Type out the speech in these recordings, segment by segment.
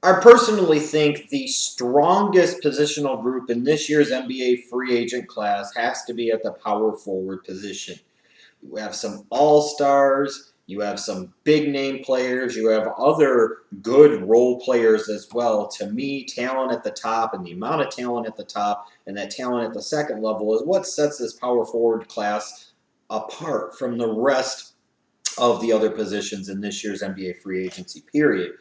I personally think the strongest positional group in this year's NBA free agent class has to be at the power forward position. You have some all-stars, you have some big-name players, you have other good role players as well. To me, talent at the top and the amount of talent at the top and that talent at the second level is what sets this power forward class apart from the rest of the other positions in this year's NBA free agency period.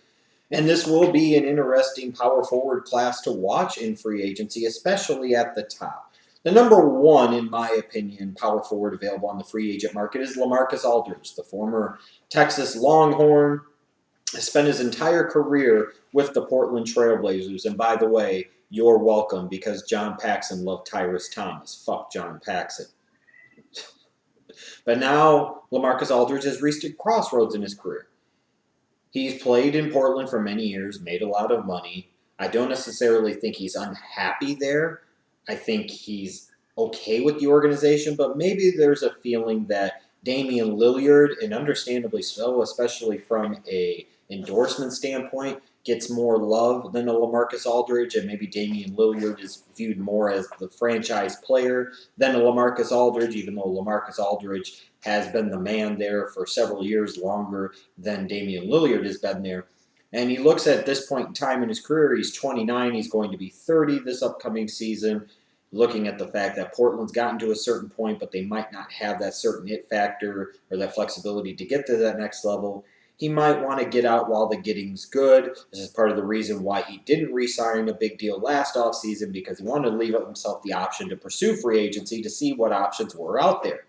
And this will be an interesting power forward class to watch in free agency, especially at the top. The number one, in my opinion, power forward available on the free agent market is LaMarcus Aldridge, the former Texas Longhorn. Has spent his entire career with the Portland Trailblazers. And by the way, you're welcome because John Paxson loved Tyrus Thomas. Fuck John Paxson. But now LaMarcus Aldridge has reached a crossroads in his career. He's played in Portland for many years, made a lot of money. I don't necessarily think he's unhappy there. I think he's okay with the organization, but maybe there's a feeling that Damian Lillard, and understandably so, especially from a endorsement standpoint, gets more love than a LaMarcus Aldridge, and maybe Damian Lillard is viewed more as the franchise player than a LaMarcus Aldridge, even though LaMarcus Aldridge has been the man there for several years longer than Damian Lillard has been there. And he looks at this point in time in his career, he's 29, he's going to be 30 this upcoming season, looking at the fact that Portland's gotten to a certain point, but they might not have that certain it factor or that flexibility to get to that next level. He might want to get out while the getting's good. This is part of the reason why he didn't re-sign a big deal last offseason, because he wanted to leave himself the option to pursue free agency to see what options were out there.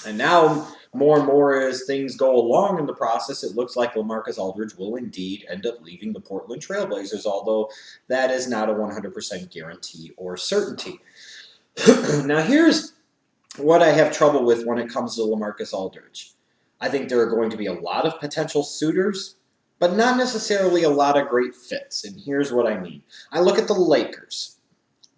And now, more and more as things go along in the process, it looks like LaMarcus Aldridge will indeed end up leaving the Portland Trailblazers, although that is not a 100% guarantee or certainty. Now, here's what I have trouble with when it comes to LaMarcus Aldridge. I think there are going to be a lot of potential suitors, but not necessarily a lot of great fits. And here's what I mean. I look at the Lakers.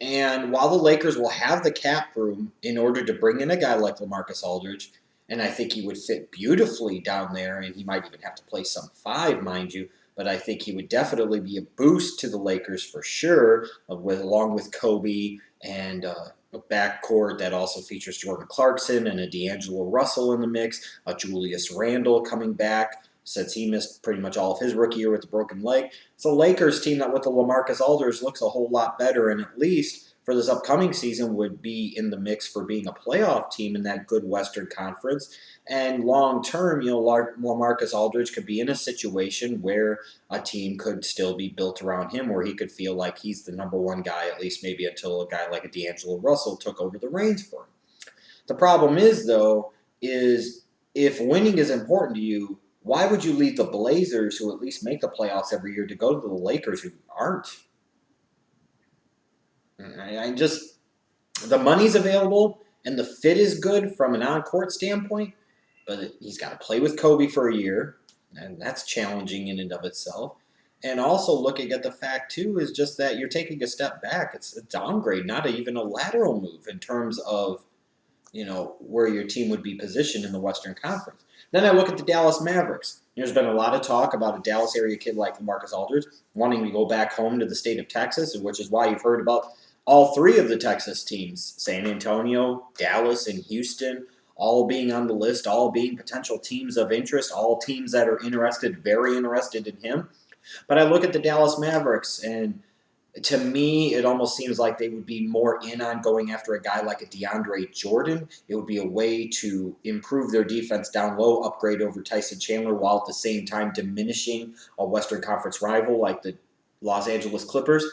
And while the Lakers will have the cap room in order to bring in a guy like LaMarcus Aldridge, and I think he would fit beautifully down there, and he might even have to play some five, mind you, but I think he would definitely be a boost to the Lakers for sure, along with Kobe and a backcourt that also features Jordan Clarkson and a D'Angelo Russell in the mix, a Julius Randle coming back since he missed pretty much all of his rookie year with a broken leg. It's a Lakers team that with the LaMarcus Aldridge looks a whole lot better, and at least for this upcoming season would be in the mix for being a playoff team in that good Western Conference. And long term, LaMarcus Aldridge could be in a situation where a team could still be built around him, where he could feel like he's the number one guy, at least maybe until a guy like a D'Angelo Russell took over the reins for him. The problem is, though, is if winning is important to you, why would you leave the Blazers, who at least make the playoffs every year, to go to the Lakers, who aren't? The money's available and the fit is good from an on-court standpoint, but he's got to play with Kobe for a year, and that's challenging in and of itself. And also looking at the fact, too, is just that you're taking a step back. It's a downgrade, not even a lateral move in terms of, where your team would be positioned in the Western Conference. Then I look at the Dallas Mavericks. There's been a lot of talk about a Dallas area kid like LaMarcus Aldridge wanting to go back home to the state of Texas, which is why you've heard about all three of the Texas teams, San Antonio, Dallas, and Houston, all being on the list, all being potential teams of interest, all teams that are interested, very interested in him. But I look at the Dallas Mavericks, and to me, it almost seems like they would be more in on going after a guy like a DeAndre Jordan. It would be a way to improve their defense down low, upgrade over Tyson Chandler, while at the same time diminishing a Western Conference rival like the Los Angeles Clippers.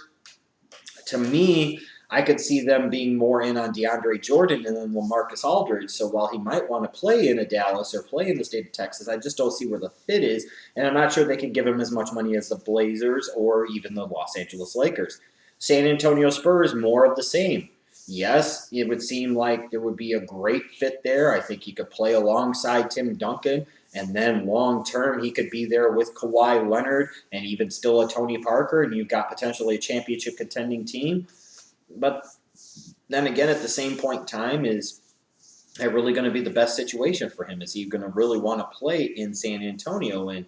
To me, I could see them being more in on DeAndre Jordan and then LaMarcus Aldridge. So while he might want to play in a Dallas or play in the state of Texas, I just don't see where the fit is. And I'm not sure they can give him as much money as the Blazers or even the Los Angeles Lakers. San Antonio Spurs, more of the same. Yes, it would seem like there would be a great fit there. I think he could play alongside Tim Duncan. And then long-term, he could be there with Kawhi Leonard and even still a Tony Parker. And you've got potentially a championship contending team. But then again, at the same point in time, is it really going to be the best situation for him? Is he going to really want to play in San Antonio? And,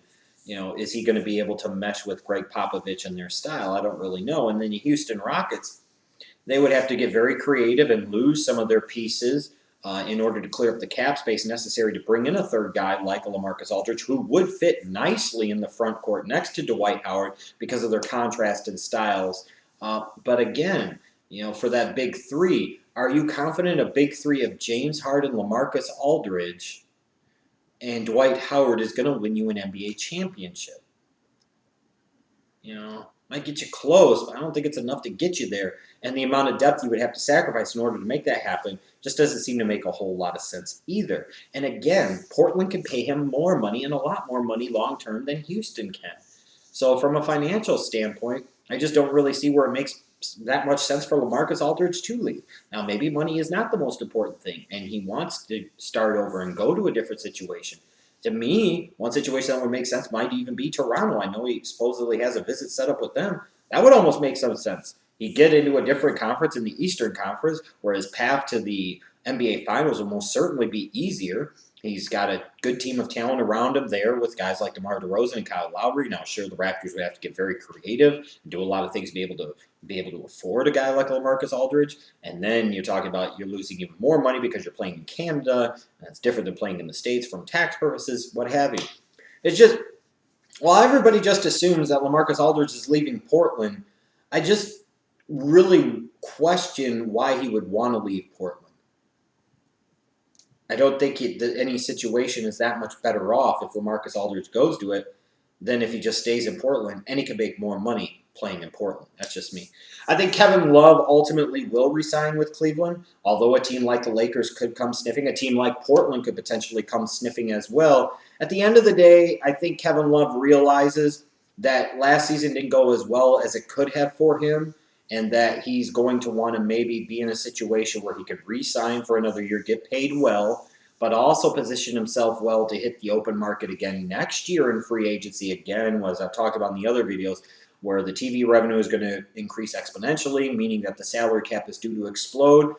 Is he going to be able to mesh with Greg Popovich and their style? I don't really know. And then the Houston Rockets, they would have to get very creative and lose some of their pieces in order to clear up the cap space necessary to bring in a third guy like a LaMarcus Aldridge, who would fit nicely in the front court next to Dwight Howard because of their contrasted styles. But again, for that big three, are you confident a big three of James Harden, LaMarcus Aldridge, and Dwight Howard is going to win you an NBA championship? Might get you close, but I don't think it's enough to get you there. And the amount of depth you would have to sacrifice in order to make that happen just doesn't seem to make a whole lot of sense either. And again, Portland can pay him more money and a lot more money long term than Houston can. So from a financial standpoint, I just don't really see where it makes that much sense for LaMarcus Aldridge to leave. Now, maybe money is not the most important thing, and he wants to start over and go to a different situation. To me, one situation that would make sense might even be Toronto. I know he supposedly has a visit set up with them. That would almost make some sense. He'd get into a different conference in the Eastern Conference, where his path to the NBA Finals will most certainly be easier. He's got a good team of talent around him there with guys like DeMar DeRozan and Kyle Lowry. Now, sure, the Raptors would have to get very creative and do a lot of things to be able to afford a guy like LaMarcus Aldridge. And then you're talking about you're losing even more money because you're playing in Canada. And it's different than playing in the States from tax purposes, what have you. It's just, while everybody just assumes that LaMarcus Aldridge is leaving Portland, I just really question why he would want to leave Portland. I don't think any situation is that much better off if LaMarcus Aldridge goes to it than if he just stays in Portland, and he can make more money playing in Portland. That's just me. I think Kevin Love ultimately will resign with Cleveland, although a team like the Lakers could come sniffing. A team like Portland could potentially come sniffing as well. At the end of the day, I think Kevin Love realizes that last season didn't go as well as it could have for him, and that he's going to want to maybe be in a situation where he could re-sign for another year, get paid well, but also position himself well to hit the open market again next year in free agency again, as I've talked about in the other videos, where the TV revenue is going to increase exponentially, meaning that the salary cap is due to explode.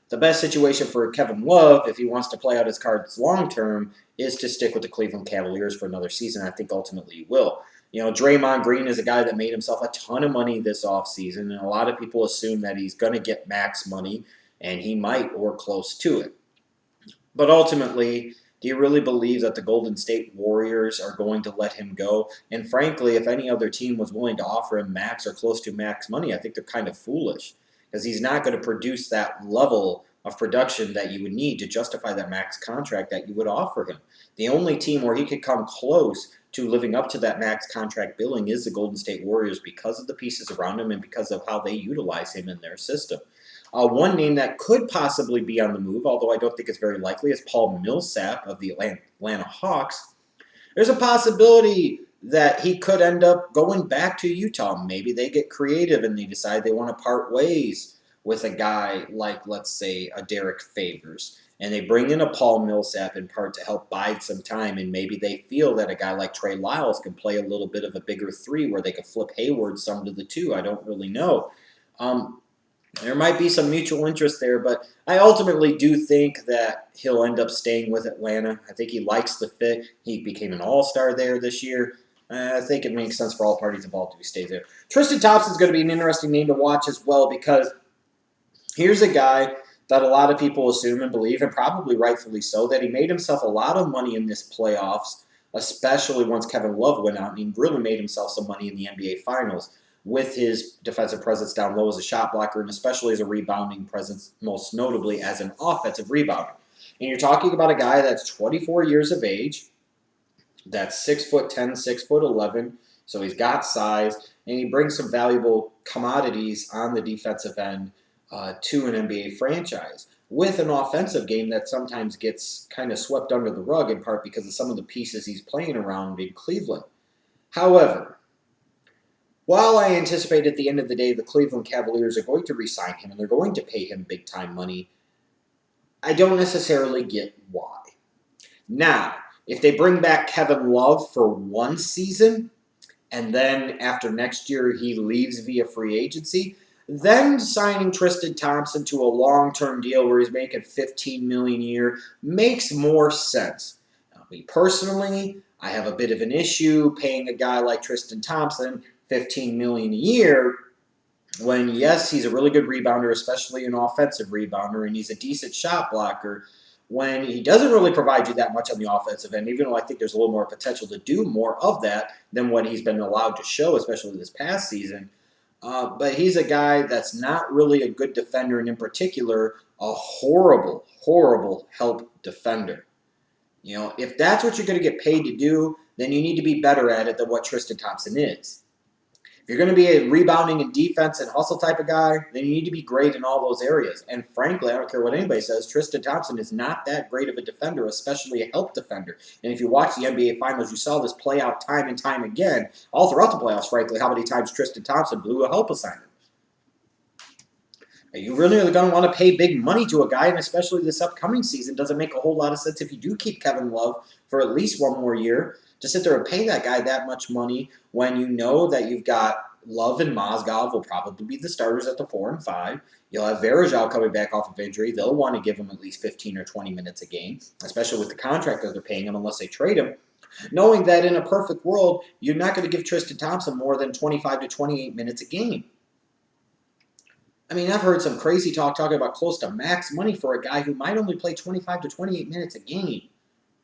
The best situation for Kevin Love, if he wants to play out his cards long-term, is to stick with the Cleveland Cavaliers for another season. I think ultimately he will. Draymond Green is a guy that made himself a ton of money this offseason, and a lot of people assume that he's going to get max money, and he might or close to it. But ultimately, do you really believe that the Golden State Warriors are going to let him go? And frankly, if any other team was willing to offer him max or close to max money, I think they're kind of foolish, because he's not going to produce that level of production that you would need to justify that max contract that you would offer him. The only team where he could come close to living up to that max contract billing is the Golden State Warriors because of the pieces around him and because of how they utilize him in their system. One name that could possibly be on the move, although I don't think it's very likely, is Paul Millsap of the Atlanta Hawks. There's a possibility that he could end up going back to Utah. Maybe they get creative and they decide they want to part ways with a guy like, let's say, a Derek Favors. And they bring in a Paul Millsap in part to help bide some time, and maybe they feel that a guy like Trey Lyles can play a little bit of a bigger three where they could flip Hayward some to the two. I don't really know. There might be some mutual interest there, but I ultimately do think that he'll end up staying with Atlanta. I think he likes the fit. He became an all-star there this year. I think it makes sense for all parties involved to stay there. Tristan Thompson is going to be an interesting name to watch as well, because here's a guy that a lot of people assume and believe, and probably rightfully so, that he made himself a lot of money in this playoffs, especially once Kevin Love went out, and he really made himself some money in the NBA Finals with his defensive presence down low as a shot blocker, and especially as a rebounding presence, most notably as an offensive rebounder. And you're talking about a guy that's 24 years of age, that's 6'10", 6'11", so he's got size, and he brings some valuable commodities on the defensive end to an NBA franchise, with an offensive game that sometimes gets kind of swept under the rug, in part because of some of the pieces he's playing around in Cleveland. However, while I anticipate at the end of the day the Cleveland Cavaliers are going to re-sign him and they're going to pay him big-time money, I don't necessarily get why. Now, if they bring back Kevin Love for one season, and then after next year he leaves via free agency, then signing Tristan Thompson to a long-term deal where he's making $15 million a year makes more sense. Now, me personally, I have a bit of an issue paying a guy like Tristan Thompson $15 million a year when, yes, he's a really good rebounder, especially an offensive rebounder, and he's a decent shot blocker. When he doesn't really provide you that much on the offensive end, even though I think there's a little more potential to do more of that than what he's been allowed to show, especially this past season. But he's a guy that's not really a good defender, and in particular, a horrible, horrible help defender. If that's what you're going to get paid to do, then you need to be better at it than what Tristan Thompson is. If you're going to be a rebounding and defense and hustle type of guy, then you need to be great in all those areas. And frankly, I don't care what anybody says, Tristan Thompson is not that great of a defender, especially a help defender. And if you watch the NBA Finals, you saw this play out time and time again, all throughout the playoffs, frankly, how many times Tristan Thompson blew a help assignment. Are you really going to want to pay big money to a guy, and especially this upcoming season doesn't make a whole lot of sense if you do keep Kevin Love for at least one more year, to sit there and pay that guy that much money when you know that you've got Love and Mozgov will probably be the starters at the 4 and 5. You'll have Varejao coming back off of injury. They'll want to give him at least 15 or 20 minutes a game, especially with the contract that they're paying him unless they trade him. Knowing that in a perfect world, you're not going to give Tristan Thompson more than 25 to 28 minutes a game. I mean, I've heard some crazy talking about close to max money for a guy who might only play 25 to 28 minutes a game.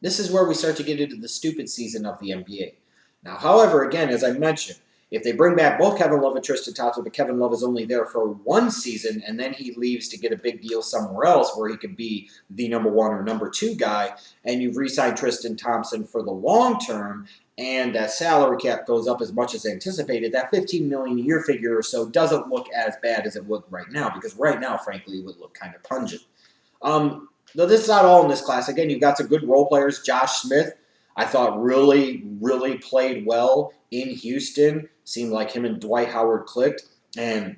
This is where we start to get into the stupid season of the NBA. Now, however, again, as I mentioned, if they bring back both Kevin Love and Tristan Thompson, but Kevin Love is only there for one season, and then he leaves to get a big deal somewhere else where he could be the number 1 or number 2 guy, and you've re-signed Tristan Thompson for the long term, and that salary cap goes up as much as anticipated, that $15 million a year figure or so doesn't look as bad as it would right now, because right now, frankly, it would look kind of pungent. Though this is not all in this class. Again, you've got some good role players. Josh Smith, I thought really, really played well in Houston. Seemed like him and Dwight Howard clicked. And,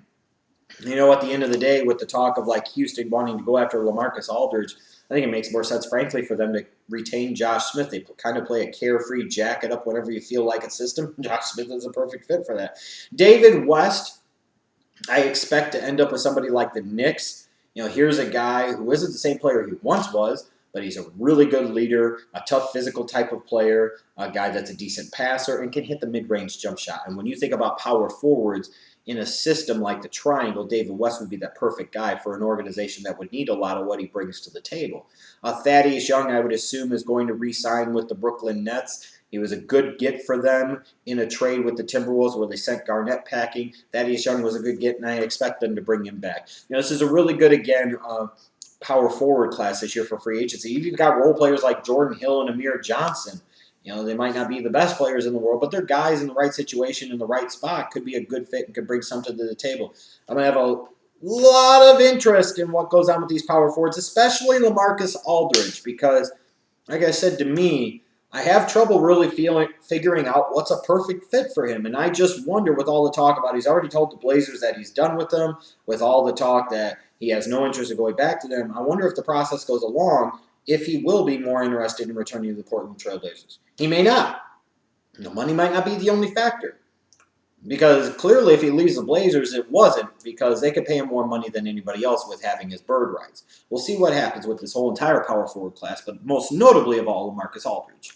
at the end of the day, with the talk of like Houston wanting to go after LaMarcus Aldridge, I think it makes more sense, frankly, for them to retain Josh Smith. They kind of play a carefree, jack it up whenever you feel like it system. Josh Smith is a perfect fit for that. David West, I expect to end up with somebody like the Knicks. Here's a guy who isn't the same player he once was, but he's a really good leader, a tough physical type of player, a guy that's a decent passer and can hit the mid-range jump shot. And when you think about power forwards in a system like the Triangle, David West would be that perfect guy for an organization that would need a lot of what he brings to the table. Thaddeus Young, I would assume, is going to re-sign with the Brooklyn Nets. He was a good get for them in a trade with the Timberwolves where they sent Garnett packing. Thaddeus Young was a good get, and I expect them to bring him back. This is a really good, again, power forward class this year for free agency. You've got role players like Jordan Hill and Amir Johnson. They might not be the best players in the world, but they're guys in the right situation in the right spot. Could be a good fit and could bring something to the table. I'm going to have a lot of interest in what goes on with these power forwards, especially LaMarcus Aldridge, because, like I said, to me, I have trouble really figuring out what's a perfect fit for him. And I just wonder, with all the talk about he's already told the Blazers that he's done with them, with all the talk that he has no interest in going back to them, I wonder if the process goes along, if he will be more interested in returning to the Portland Trail Blazers. He may not. Money might not be the only factor. Because clearly if he leaves the Blazers, it wasn't, because they could pay him more money than anybody else with having his bird rights. We'll see what happens with this whole entire power forward class, but most notably of all, LaMarcus Aldridge.